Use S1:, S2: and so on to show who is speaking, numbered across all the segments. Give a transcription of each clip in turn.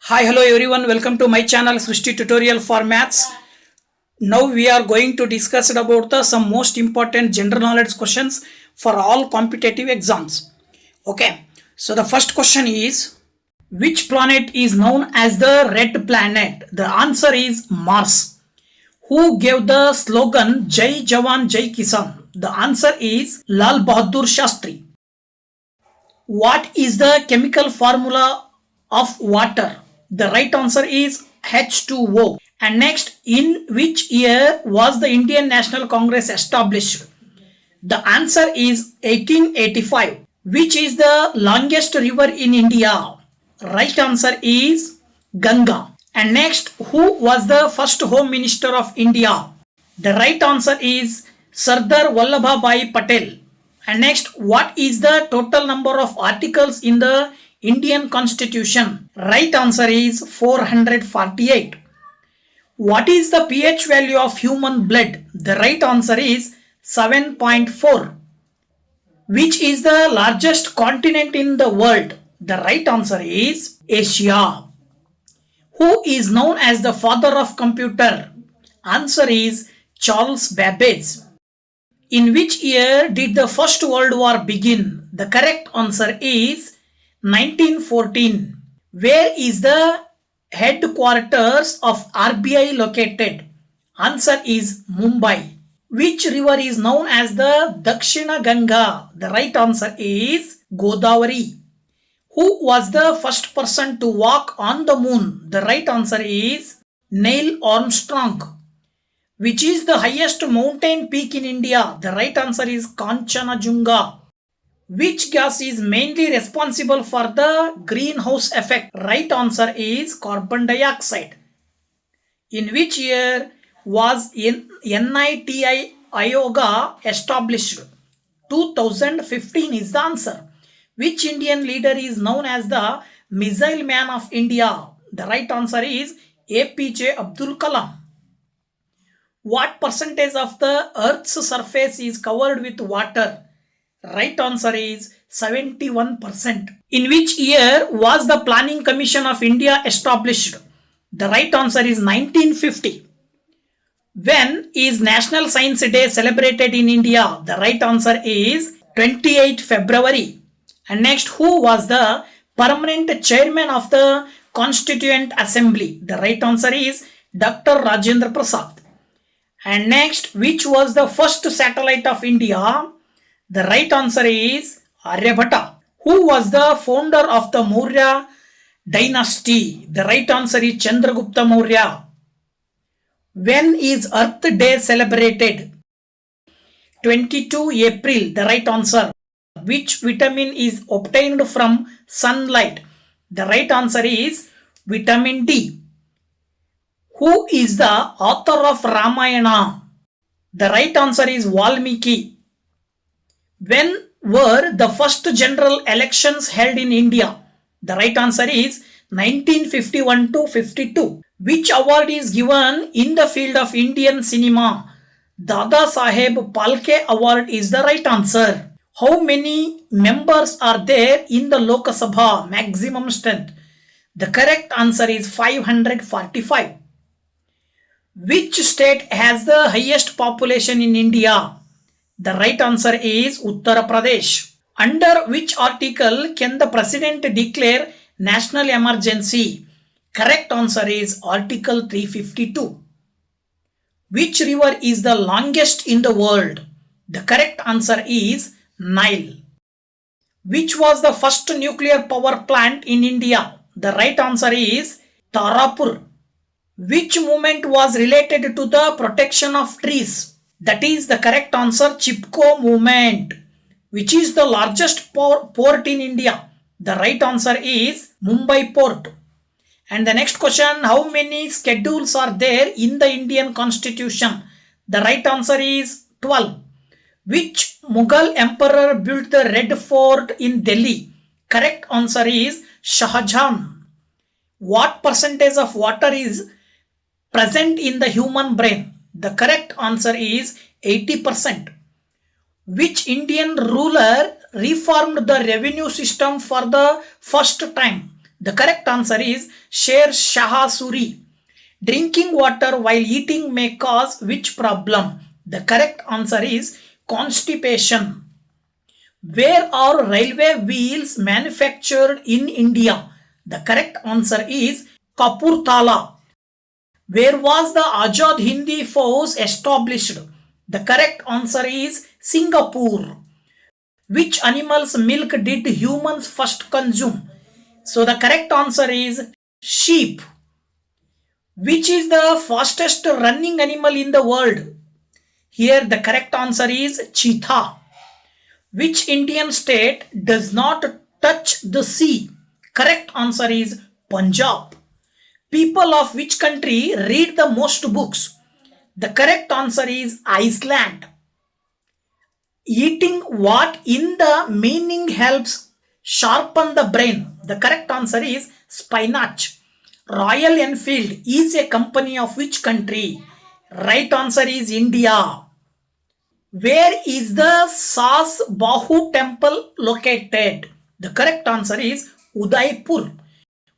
S1: Hi, hello everyone. Welcome to my channel Srishti Tutorial for Maths. Now we are going to discuss about some most important general knowledge questions for all competitive exams. Okay. So the first question is, which planet is known as the red planet? The answer is Mars. Who gave the slogan Jai Jawan Jai Kisan? The answer is Lal Bahadur Shastri. What is the chemical formula of water? The right answer is H2O. And next, in which year was the Indian National Congress established? The answer is 1885. Which is the longest river in India? Right answer is Ganga. And next, who was the first Home Minister of India? The right answer is Sardar Vallabhbhai Patel. And next, what is the total number of articles in the Indian Constitution? Right answer is 448. What is the pH value of human blood? The right answer is 7.4. Which is the largest continent in the world? The right answer is Asia. Who is known as the father of computer? Answer is Charles Babbage. In which year did the First World War begin? The correct answer is 1914. Where is the headquarters of RBI located? Answer is Mumbai. Which river is known as the Dakshina Ganga? The right answer is Godavari. Who was the first person to walk on the moon? The right answer is Neil Armstrong. Which is the highest mountain peak in India? The right answer is Kanchanajunga. Which gas is mainly responsible for the greenhouse effect? Right answer is carbon dioxide. In which year was NITI Ayoga established? 2015 is the answer. Which Indian leader is known as the Missile Man of India? The right answer is APJ Abdul Kalam. What percentage of the Earth's surface is covered with water? Right answer is 71%. In which year was the Planning Commission of India established? The right answer is 1950. When is National Science Day celebrated in India? The right answer is 28 February. And next, who was the permanent chairman of the Constituent Assembly? The right answer is Dr. Rajendra Prasad. And next, which was the first satellite of India? The right answer is Aryabhatta. Who was the founder of the Maurya dynasty? The right answer is Chandragupta Maurya. When is Earth Day celebrated? 22 April. The right answer. Which vitamin is obtained from sunlight? The right answer is vitamin D. Who is the author of Ramayana? The right answer is Valmiki. When were the first general elections held in India? The right answer is 1951 to 52. Which award is given in the field of Indian cinema? Dada Saheb Phalke Award is the right answer. How many members are there in the Lok Sabha maximum strength? The correct answer is 545. Which state has the highest population in India? The right answer is Uttar Pradesh. Under which article can the president declare national emergency? Correct answer is Article 352. Which river is the longest in the world? The correct answer is Nile. Which was the first nuclear power plant in India? The right answer is Tarapur. Which movement was related to the protection of trees? That is the correct answer, Chipko movement. Which is the largest port in India? The right answer is Mumbai port. And the next question, how many schedules are there in the Indian Constitution? The right answer is 12. Which Mughal emperor built the Red Fort in Delhi? Correct answer is Shah Jahan. What percentage of water is present in the human brain? The correct answer is 80%. Which Indian ruler reformed the revenue system for the first time? The correct answer is Sher Shah Suri. Drinking water while eating may cause which problem? The correct answer is constipation. Where are railway wheels manufactured in India? The correct answer is Kapurthala. Where was the Azad Hindi Force established? The correct answer is Singapore. Which animal's milk did humans first consume? So the correct answer is sheep. Which is the fastest running animal in the world? Here the correct answer is cheetah. Which Indian state does not touch the sea? Correct answer is Punjab. People of which country read the most books? The correct answer is Iceland. Eating what in the meaning helps sharpen the brain? The correct answer is spinach. Royal Enfield is a company of which country? Right answer is India. Where is the Sas Bahu temple located? The correct answer is Udaipur.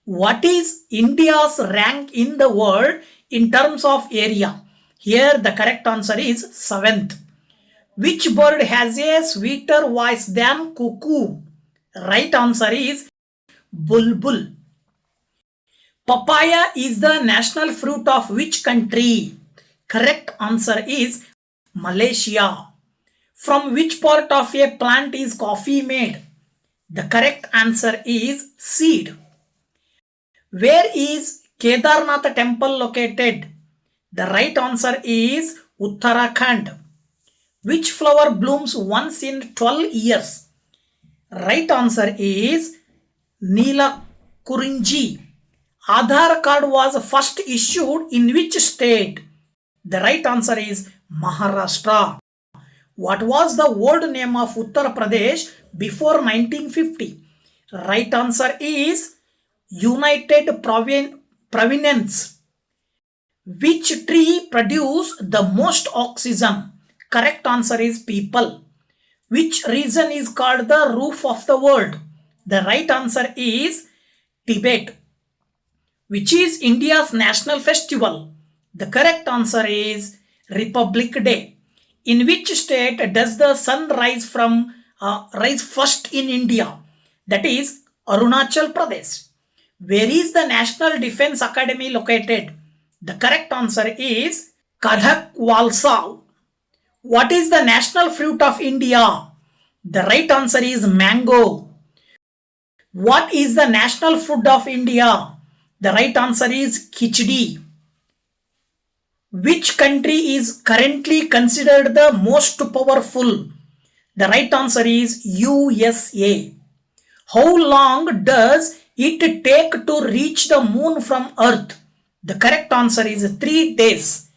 S1: What is India's rank in the world in terms of area? Here the correct answer is 7th. Which bird has a sweeter voice than cuckoo? Right answer is bulbul. Papaya is the national fruit of which country? Correct answer is Malaysia. From which part of a plant is coffee made? The correct answer is seed. Where is Kedarnath temple located? The right answer is Uttarakhand. Which flower blooms once in 12 years? Right answer is Neela Kurinji. Aadhaar card was first issued in which state? The right answer is Maharashtra. What was the old name of Uttar Pradesh before 1950? Right answer is United Province. Which tree produces the most oxygen? Correct answer is people. Which region is called the roof of the world? The right answer is Tibet. Which is India's national festival? The correct answer is Republic Day. In which state does the sun rise first in India? That is Arunachal Pradesh. Where is the National Defense Academy located? The correct answer is Kathak Walsal. What is the national fruit of India? The right answer is mango. What is the national food of India? The right answer is khichdi. Which country is currently considered the most powerful? The right answer is USA. How long does it take to reach the moon from Earth? The correct answer is 3 days.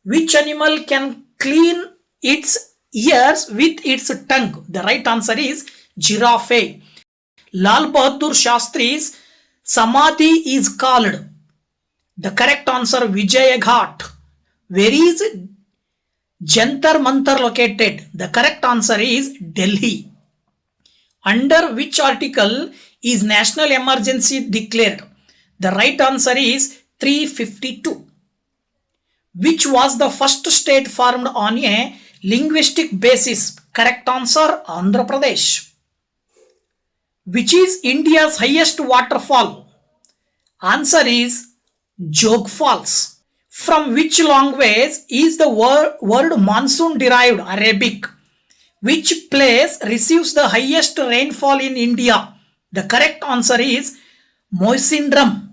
S1: Which animal can clean its ears with its tongue? The right answer is giraffe. Lal Bahadur Shastri's Samadhi is called? The correct answer Vijay Ghat. Where is Jantar Mantar located? The correct answer is Delhi. Under which article is national emergency declared? The right answer is 352. Which was the first state formed on a linguistic basis? Correct answer Andhra Pradesh. Which is India's highest waterfall? Answer is Jog Falls. From which language is the word monsoon derived? Arabic. Which place receives the highest rainfall in India? The correct answer is Moisindram.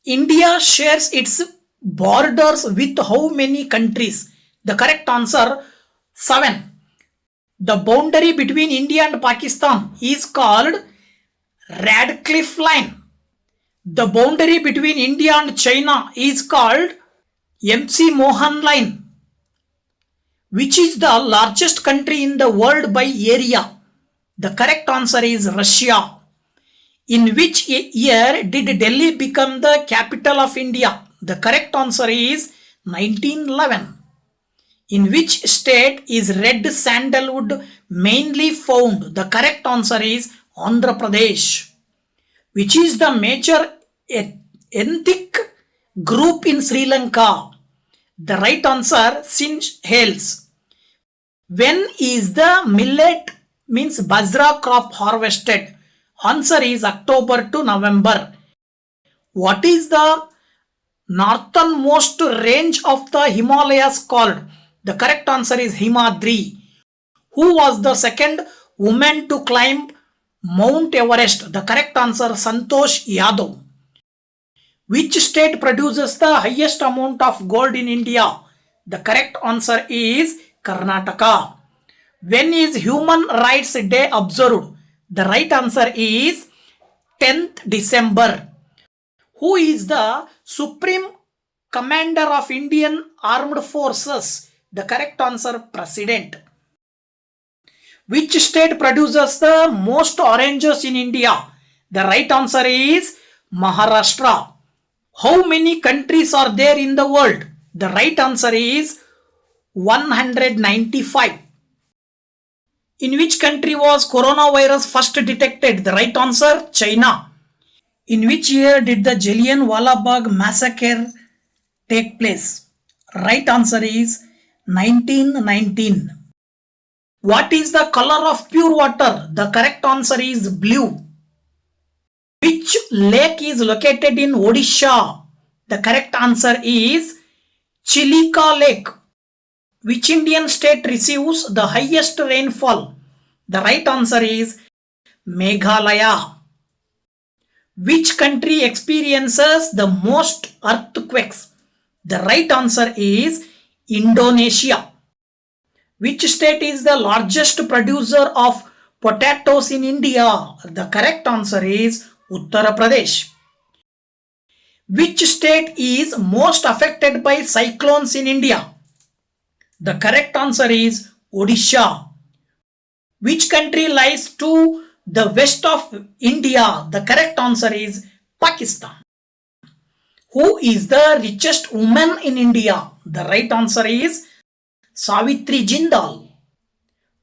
S1: India shares its borders with how many countries? The correct answer 7. The boundary between India and Pakistan is called Radcliffe Line. The boundary between India and China is called MC Mohan Line. Which is the largest country in the world by area? The correct answer is Russia. In which year did Delhi become the capital of India? The correct answer is 1911. In which state is red sandalwood mainly found? The correct answer is Andhra Pradesh. Which is the major ethnic group in Sri Lanka? The right answer, Sinj Hales. When is the millet means Bajra crop harvested? Answer is October to November. What is the northernmost range of the Himalayas called? The correct answer is Himadri. Who was the second woman to climb Mount Everest? The correct answer, Santosh Yadav. Which state produces the highest amount of gold in India? The correct answer is Karnataka. When is Human Rights Day observed? The right answer is 10th December. Who is the Supreme Commander of Indian Armed Forces? The correct answer, President. Which state produces the most oranges in India? The right answer is Maharashtra. How many countries are there in the world? The right answer is 195. In which country was coronavirus first detected? The right answer, China. In which year did the Jallianwala Bagh massacre take place? Right answer is 1919. What is the color of pure water? The correct answer is blue. Which lake is located in Odisha? The correct answer is Chilika Lake. Which Indian state receives the highest rainfall? The right answer is Meghalaya. Which country experiences the most earthquakes? The right answer is Indonesia. Which state is the largest producer of potatoes in India? The correct answer is Uttar Pradesh. Which state is most affected by cyclones in India? The correct answer is Odisha. Which country lies to the west of India? The correct answer is Pakistan. Who is the richest woman in India? The right answer is Savitri Jindal.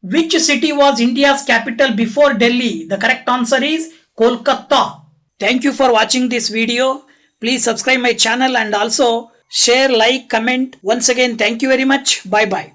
S1: Which city was India's capital before Delhi? The correct answer is Kolkata. Thank you for watching this video. Please subscribe my channel and also share, like, comment. Once again, thank you very much. Bye bye.